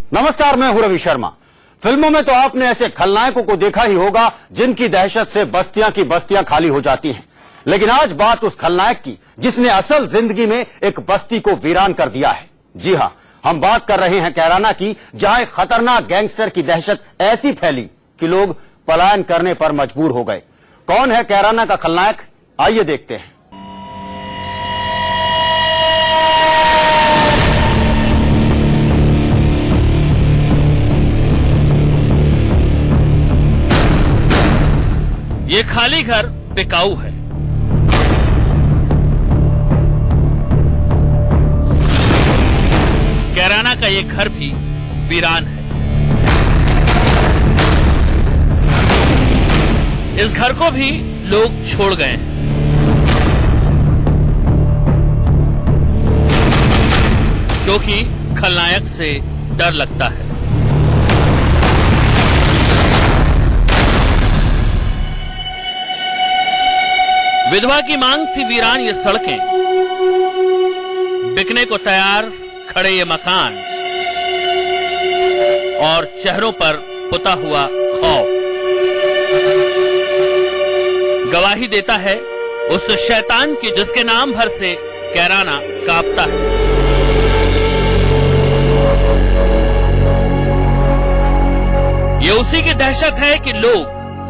नमस्कार, मैं हूं रवि शर्मा। फिल्मों में तो आपने ऐसे खलनायकों को देखा ही होगा जिनकी दहशत से बस्तियां की बस्तियां खाली हो जाती हैं। लेकिन आज बात उस खलनायक की जिसने असल जिंदगी में एक बस्ती को वीरान कर दिया है। जी हां, हम बात कर रहे हैं कैराना की, जहां एक खतरनाक गैंगस्टर की दहशत ऐसी फैली कि लोग पलायन करने पर मजबूर हो गए। कौन है कैराना का खलनायक, आइए देखते हैं। ये खाली घर बिकाऊ है। कैराना का ये घर भी वीरान है। इस घर को भी लोग छोड़ गए हैं, क्योंकि खलनायक से डर लगता है। विधवा की मांग सी वीरान ये सड़कें, बिकने को तैयार खड़े ये मकान और चेहरों पर पुता हुआ खौफ गवाही देता है उस शैतान की जिसके नाम भर से कैराना कांपता है। ये उसी की दहशत है कि लोग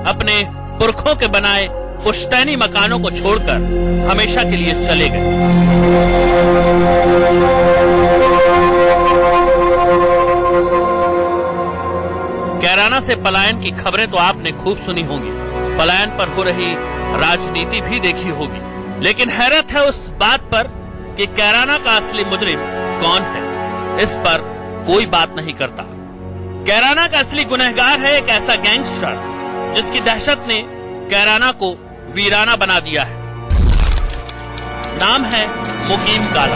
अपने पुरखों के बनाए पुश्तैनी मकानों को छोड़कर हमेशा के लिए चले गए। कैराना से पलायन की खबरें तो आपने खूब सुनी होंगी, पलायन पर हो रही राजनीति भी देखी होगी, लेकिन हैरत है उस बात पर कि कैराना का असली मुजरिम कौन है, इस पर कोई बात नहीं करता। कैराना का असली गुनहगार है एक ऐसा गैंगस्टर जिसकी दहशत ने कैराना को वीराना बना दिया है। नाम है मुकीम काला।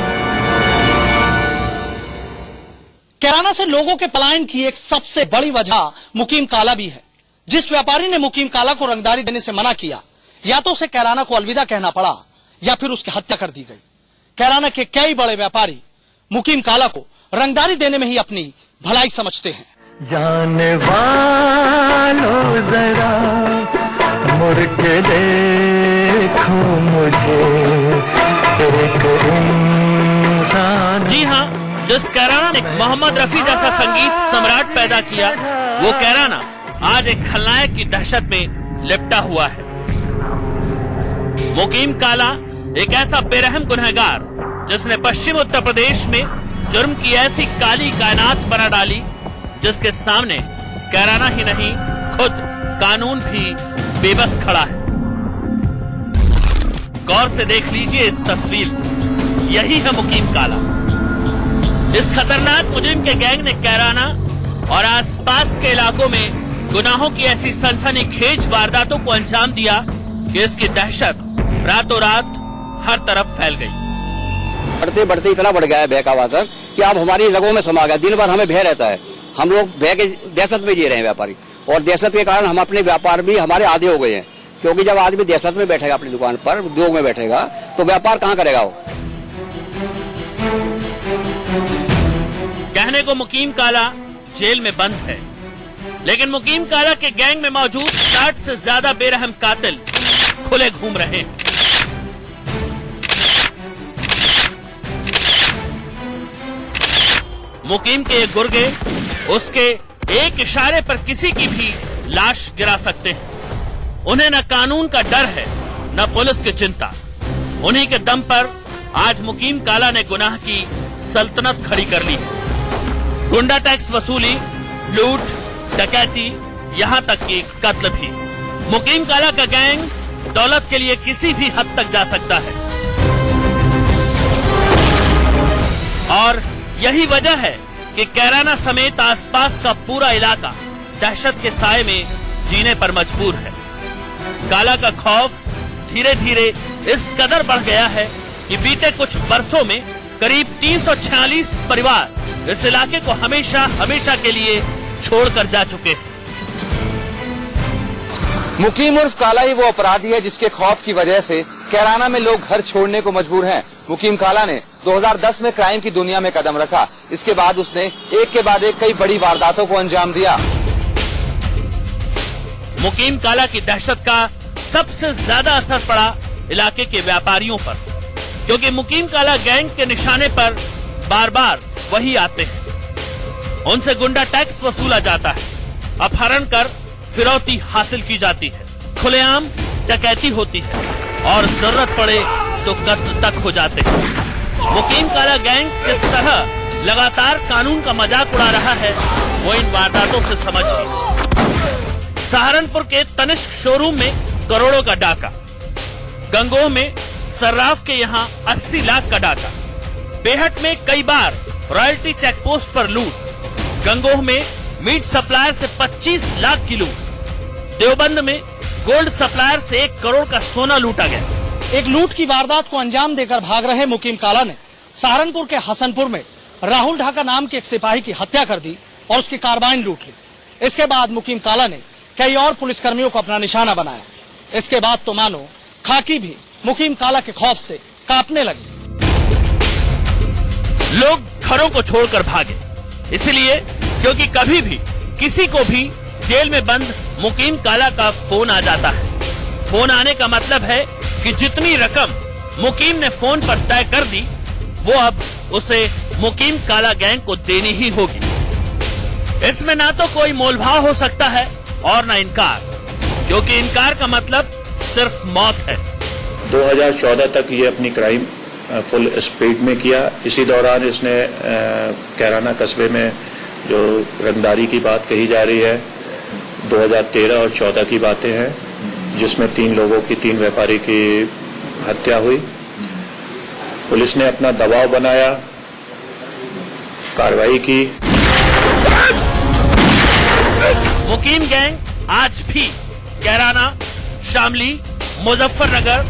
कैराना से लोगों के पलायन की एक सबसे बड़ी वजह मुकीम काला भी है। जिस व्यापारी ने मुकीम काला को रंगदारी देने से मना किया, या तो उसे कैराना को अलविदा कहना पड़ा या फिर उसकी हत्या कर दी गई। कैराना के कई बड़े व्यापारी मुकीम काला को रंगदारी देने में ही अपनी भलाई समझते हैं। जाने वालों जरा मुड़ के देखो मुझे एक इंसान। जी हाँ, जिस कैराना ने मोहम्मद रफी जैसा संगीत सम्राट पैदा किया, वो कैराना आज एक खलनायक की दहशत में लिपटा हुआ है। मुकीम काला एक ऐसा बेरहम गुनहगार जिसने पश्चिम उत्तर प्रदेश में जुर्म की ऐसी काली कायनात बना डाली जिसके सामने कैराना ही नहीं खुद कानून भी बेबस खड़ा है। गौर से देख लीजिए इस तस्वीर, यही है मुकीम काला। इस खतरनाक मुजरिम के गैंग ने कैराना और आसपास के इलाकों में गुनाहों की ऐसी सनसनीखेज वारदातों को अंजाम दिया कि इसकी दहशत रातों रात हर तरफ फैल गई। बढ़ते बढ़ते इतना बढ़ गया है भय का वातर कि अब हमारी रगों में समा गया। दिन भर हमें भय रहता है, हम लोग भय के दहशत में जी रहे हैं व्यापारी, और दहशत के कारण हम अपने व्यापार भी हमारे आधे हो गए हैं। क्योंकि जब आदमी दहशत में बैठेगा अपनी दुकान पर, उद्योग में बैठेगा, तो व्यापार कहाँ करेगा वो। कहने को मुकीम काला जेल में बंद है, लेकिन मुकीम काला के गैंग में मौजूद 60 से ज्यादा बेरहम कातिल खुले घूम रहे हैं। मुकीम के ये गुर्गे उसके एक इशारे पर किसी की भी लाश गिरा सकते हैं। उन्हें न कानून का डर है न पुलिस की चिंता। उन्हीं के दम पर आज मुकीम काला ने गुनाह की सल्तनत खड़ी कर ली। गुंडा टैक्स वसूली, लूट, डकैती, यहां तक कि कत्ल भी। मुकीम काला का गैंग दौलत के लिए किसी भी हद तक जा सकता है, और यही वजह है कि कैराना समेत आसपास का पूरा इलाका दहशत के साए में जीने पर मजबूर है। काला का खौफ धीरे धीरे इस कदर बढ़ गया है कि बीते कुछ बरसों में करीब 346 परिवार इस इलाके को हमेशा हमेशा के लिए छोड़कर जा चुके हैं। मुकीम उर्फ काला ही वो अपराधी है जिसके खौफ की वजह से कैराना में लोग घर छोड़ने को मजबूर हैं। मुकीम काला ने 2010 में क्राइम की दुनिया में कदम रखा। इसके बाद उसने एक के बाद एक कई बड़ी वारदातों को अंजाम दिया। मुकीम काला की दहशत का सबसे ज्यादा असर पड़ा इलाके के व्यापारियों पर, क्योंकि मुकीम काला गैंग के निशाने पर बार बार वही आते हैं। उनसे गुंडा टैक्स वसूला जाता है, अपहरण कर फिरौती हासिल की जाती है, खुलेआम डकैती होती है और जरूरत पड़े तो कत्ल तक हो जाते हैं। मुकीम काला गैंग किस तरह लगातार कानून का मजाक उड़ा रहा है वो इन वारदातों से समझिए। सहारनपुर के तनिष्क शोरूम में करोड़ों का डाका, गंगोह में सर्राफ के यहां 80 लाख का डाका, बेहट में कई बार रॉयल्टी चेक पोस्ट पर लूट, गंगोह में मीट सप्लायर से 25 लाख की लूट, देवबंद में गोल्ड सप्लायर से 1 करोड़ का सोना लूटा गया। एक लूट की वारदात को अंजाम देकर भाग रहे मुकीम काला ने सहारनपुर के हसनपुर में राहुल ढाका नाम के एक सिपाही की हत्या कर दी और उसकी कार्बाइन लूट ली। इसके बाद मुकीम काला ने कई और पुलिसकर्मियों को अपना निशाना बनाया। इसके बाद तो मानो खाकी भी मुकीम काला के खौफ से कांपने लगी। लोग घरों को छोड़कर भागे, इसलिए क्योंकि कभी भी किसी को भी जेल में बंद मुकीम काला का फोन आ जाता है। फोन आने का मतलब है कि जितनी रकम मुकीम ने फोन पर तय कर दी वो अब उसे मुकीम काला गैंग को देनी ही होगी। इसमें ना तो कोई मोलभाव हो सकता है और न इनकार, क्योंकि इनकार का मतलब सिर्फ मौत है। 2014 तक ये अपनी क्राइम फुल स्पीड में किया। इसी दौरान इसने कैराना कस्बे में जो रंगदारी की बात कही जा रही है 2013 और 14 की बातें हैं, जिसमें 3 लोगों की 3 व्यापारी की हत्या हुई। पुलिस ने अपना दबाव बनाया, कार्रवाई की। मुकीम गैंग आज भी कैराना, शामली, मुजफ्फरनगर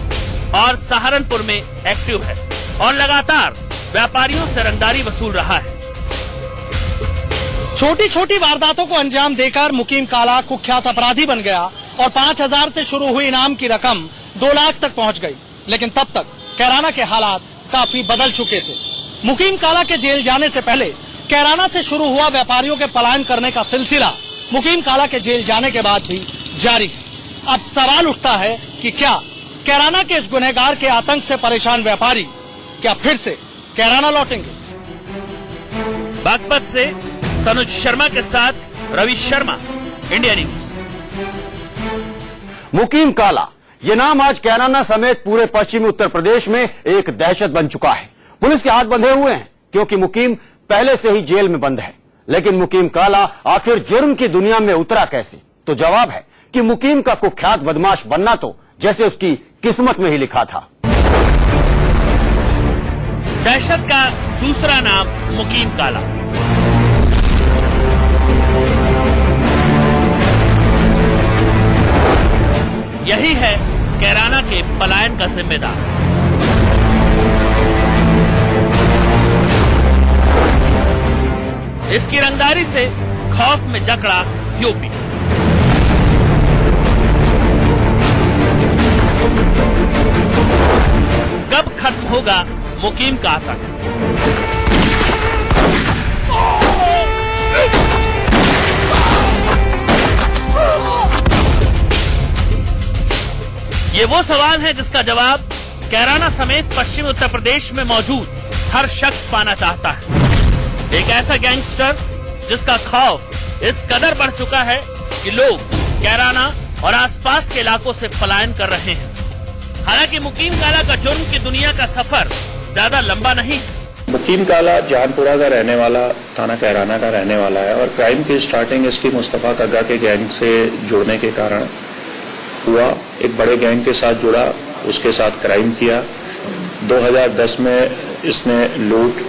और सहारनपुर में एक्टिव है और लगातार व्यापारियों से रंगदारी वसूल रहा है। छोटी छोटी वारदातों को अंजाम देकर मुकीम काला कुख्यात अपराधी बन गया और 5000 से शुरू हुई इनाम की रकम 2 लाख तक पहुंच गई। लेकिन तब तक कैराना के हालात काफी बदल चुके थे। मुकीम काला के जेल जाने से पहले कैराना से शुरू हुआ व्यापारियों के पलायन करने का सिलसिला मुकीम काला के जेल जाने के बाद भी जारी है। अब सवाल उठता है कि क्या कैराना के इस गुनहगार के आतंक से परेशान व्यापारी क्या फिर से कैराना लौटेंगे? बागपत से सनुज शर्मा के साथ रवि शर्मा, इंडिया न्यूज। मुकीम काला ये नाम आज कैराना समेत पूरे पश्चिमी उत्तर प्रदेश में एक दहशत बन चुका है। पुलिस के हाथ बंधे हुए हैं क्योंकि मुकीम पहले से ही जेल में बंद है। लेकिन मुकीम काला आखिर जुर्म की दुनिया में उतरा कैसे? तो जवाब है कि मुकीम का कुख्यात बदमाश बनना तो जैसे उसकी किस्मत में ही लिखा था। दहशत का दूसरा नाम मुकीम काला। यही है कैराना के पलायन का जिम्मेदार। इसकी रंगदारी से खौफ में जकड़ा यूपी। कब खत्म होगा मुकीम का आतंक? ये वो सवाल है जिसका जवाब कैराना समेत पश्चिमी उत्तर प्रदेश में मौजूद हर शख्स पाना चाहता है। एक ऐसा गैंगस्टर जिसका खौफ इस कदर बढ़ चुका है कि लोग कैराना और आसपास के इलाकों से पलायन कर रहे हैं। हालांकि मुकीम काला का जुर्म की दुनिया का सफर ज्यादा लंबा नहीं है। मुकीम काला जहानपुरा का रहने वाला, थाना कैराना का रहने वाला है और क्राइम की स्टार्टिंग इसकी मुस्तफा कग्गा के गैंग से जुड़ने के कारण हुआ। एक बड़े गैंग के साथ जुड़ा, उसके साथ क्राइम किया। 2010 में इसने लूट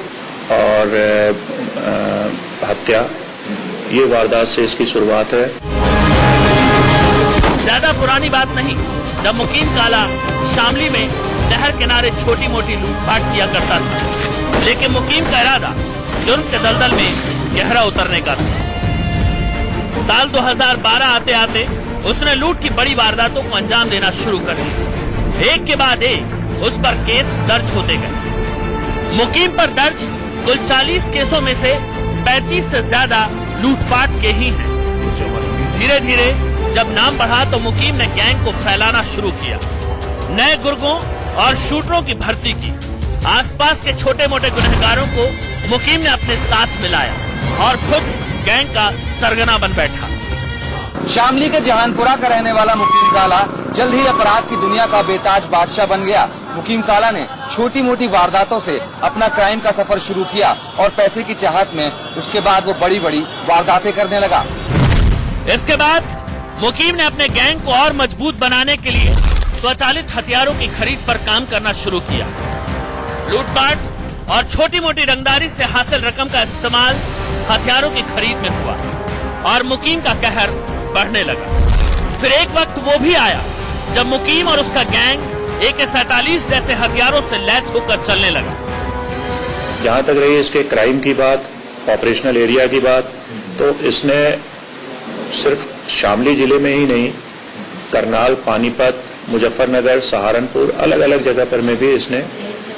और हत्या, ये वारदात से इसकी शुरुआत है। ज्यादा पुरानी बात नहीं जब मुकीम काला शामली में नहर किनारे छोटी मोटी लूटपाट किया करता था, लेकिन मुकीम का इरादा जुर्म के दलदल में गहरा उतरने का था। साल 2012 आते आते उसने लूट की बड़ी वारदातों को अंजाम देना शुरू कर दिया। एक के बाद एक उस पर केस दर्ज होते गए। मुकीम पर दर्ज कुल 40 केसों में से 35 से ज्यादा लूटपाट के ही हैं। धीरे धीरे जब नाम बढ़ा तो मुकीम ने गैंग को फैलाना शुरू किया, नए गुर्गों और शूटरों की भर्ती की। आसपास के छोटे मोटे गुनहगारों को मुकीम ने अपने साथ मिलाया और खुद गैंग का सरगना बन बैठा। शामली के जहानपुरा का रहने वाला मुकीम काला जल्द ही अपराध की दुनिया का बेताज बादशाह बन गया। मुकीम काला ने छोटी मोटी वारदातों से अपना क्राइम का सफर शुरू किया और पैसे की चाहत में उसके बाद वो बड़ी बड़ी वारदातें करने लगा। इसके बाद मुकीम ने अपने गैंग को और मजबूत बनाने के लिए स्वचालित हथियारों की खरीद पर काम करना शुरू किया। लूटपाट और छोटी मोटी रंगदारी से हासिल रकम का इस्तेमाल हथियारों की खरीद में हुआ और मुकीम का कहर बढ़ने लगा। फिर एक वक्त वो भी आया जब मुकीम और उसका गैंग AK-47 जैसे हथियारों से लैस होकर चलने लगा। जहां तक रही इसके क्राइम की बात, ऑपरेशनल एरिया की बात, तो इसने सिर्फ शामली जिले में ही नहीं, करनाल, पानीपत, मुजफ्फरनगर, सहारनपुर, अलग अलग जगह पर में भी इसने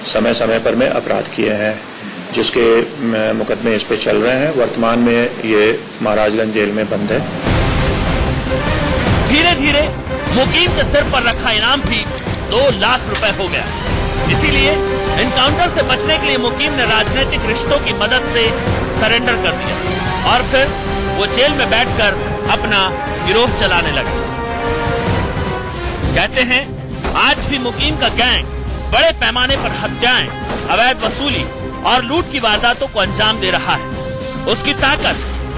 समय समय पर में अपराध किए हैं, जिसके मुकदमे इस पे चल रहे हैं। वर्तमान में ये महाराजगंज जेल में बंद है। धीरे धीरे मुकीम के सिर पर रखा इनाम भी 2 लाख रुपए हो गया। इसीलिए एनकाउंटर से बचने के लिए मुकीम ने राजनीतिक रिश्तों की मदद से सरेंडर कर दिया और फिर वो जेल में बैठकर अपना गिरोह चलाने लगा। कहते हैं आज भी मुकीम का गैंग बड़े पैमाने पर हत्याएं, अवैध वसूली और लूट की वारदातों को अंजाम दे रहा है। उसकी ताकत,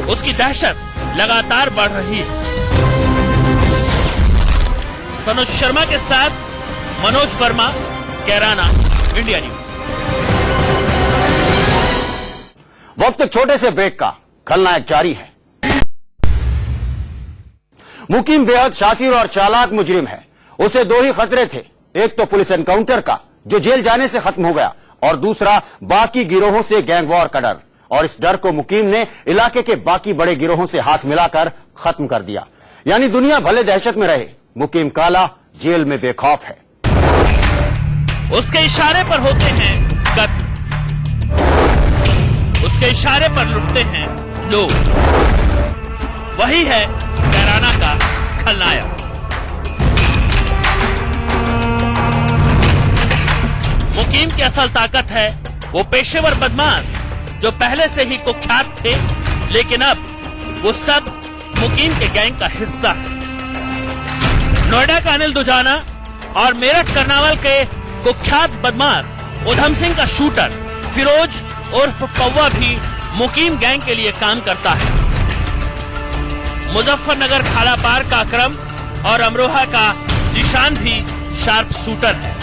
उसकी दहशत लगातार बढ़ रही है। सनोज शर्मा के साथ मनोज वर्मा, कैराना, इंडिया न्यूज। वक्त एक छोटे से ब्रेक का, खलनायक जारी है। मुकीम बेहद शातिर और चालाक मुजरिम है। उसे 2 ही खतरे थे, एक तो पुलिस एनकाउंटर का जो जेल जाने से खत्म हो गया और दूसरा बाकी गिरोहों से गैंग वॉर का डर। और इस डर को मुकीम ने इलाके के बाकी बड़े गिरोहों से हाथ मिलाकर खत्म कर दिया। यानी दुनिया भले दहशत में रहे, मुकीम काला जेल में बेखौफ है। उसके इशारे पर होते हैं कत्ल, उसके इशारे पर लुटते हैं लोग। वही है कैराना का खलनायक। मुकीम की असल ताकत है वो पेशेवर बदमाश जो पहले से ही कुख्यात थे, लेकिन अब वो सब मुकीम के गैंग का हिस्सा है। नोएडा का अनिल दुजाना और मेरठ कर्नावल के कुख्यात बदमाश उधम सिंह का शूटर फिरोज उर्फ कौवा भी मुकीम गैंग के लिए काम करता है। मुजफ्फरनगर खालापार का अकरम और अमरोहा का जिशान भी शार्प शूटर है।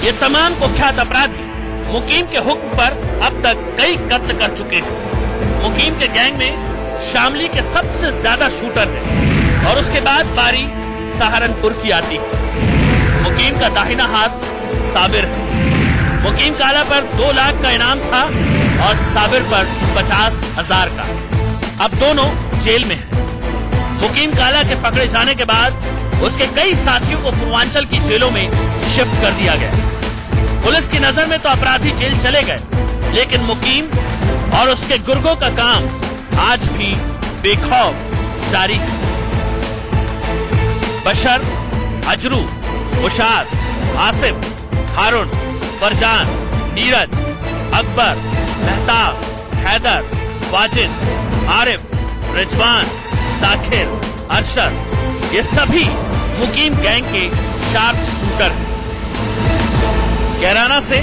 ये तमाम कुख्यात अपराधी मुकीम के हुक्म पर अब तक कई कत्ल कर चुके हैं। मुकीम के गैंग में शामली के सबसे ज्यादा शूटर हैं और उसके बाद बारी सहारनपुर की आती है। मुकीम का दाहिना हाथ साबिर है। मुकीम काला पर 2 लाख का इनाम था और साबिर पर 50,000 का। अब दोनों जेल में हैं। मुकीम काला के पकड़े जाने के बाद उसके कई साथियों को पूर्वांचल की जेलों में शिफ्ट कर दिया गया। पुलिस की नजर में तो अपराधी जेल चले गए, लेकिन मुकीम और उसके गुर्गों का काम आज भी बेखौफ जारी है। बशर, अजरू, उशार, आसिफ, हारून, फरजान, नीरज, अकबर, मेहताब, हैदर, वाजिद, आरिफ, रिजवान, साखिर, अरशद, ये सभी मुकीम गैंग के शार्प शूटर हैं। कैराना से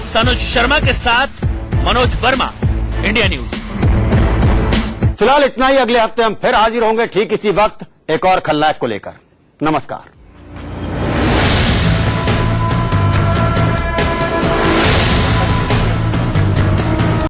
सनोज शर्मा के साथ मनोज वर्मा, इंडिया न्यूज। फिलहाल इतना ही। अगले हफ्ते हम फिर हाजिर होंगे ठीक इसी वक्त एक और खलनायक को लेकर। नमस्कार।